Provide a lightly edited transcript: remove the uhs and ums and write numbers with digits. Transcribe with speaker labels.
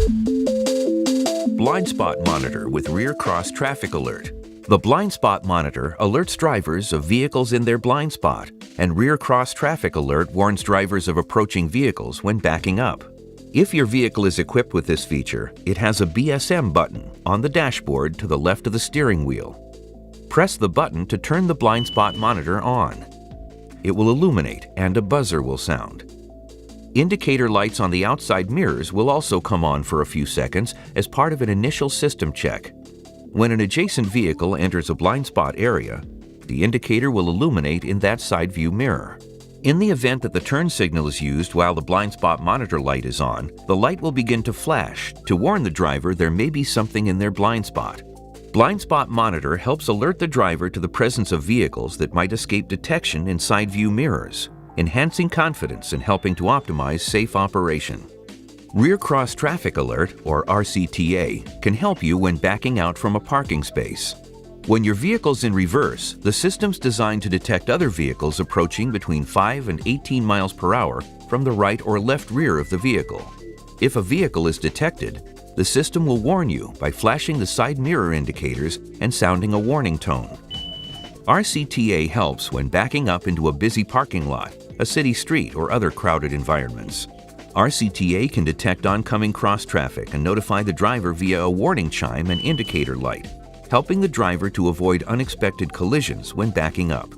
Speaker 1: Blind Spot Monitor with Rear Cross Traffic Alert. The Blind Spot Monitor alerts drivers of vehicles in their blind spot, and Rear Cross Traffic Alert warns drivers of approaching vehicles when backing up. If your vehicle is equipped with this feature, it has a BSM button on the dashboard to the left of the steering wheel. Press the button to turn the Blind Spot Monitor on. It will illuminate and a buzzer will sound. Indicator lights on the outside mirrors will also come on for a few seconds as part of an initial system check. When an adjacent vehicle enters a blind spot area, the indicator will illuminate in that side view mirror. In the event that the turn signal is used while the blind spot monitor light is on, the light will begin to flash to warn the driver there may be something in their blind spot. Blind Spot Monitor helps alert the driver to the presence of vehicles that might escape detection in side view mirrors, enhancing confidence and helping to optimize safe operation. Rear Cross Traffic Alert, or RCTA, can help you when backing out from a parking space. When your vehicle's in reverse, the system's designed to detect other vehicles approaching between 5 and 18 miles per hour from the right or left rear of the vehicle. If a vehicle is detected, the system will warn you by flashing the side mirror indicators and sounding a warning tone. RCTA helps when backing up into a busy parking lot, a city street, or other crowded environments. RCTA can detect oncoming cross traffic and notify the driver via a warning chime and indicator light, helping the driver to avoid unexpected collisions when backing up.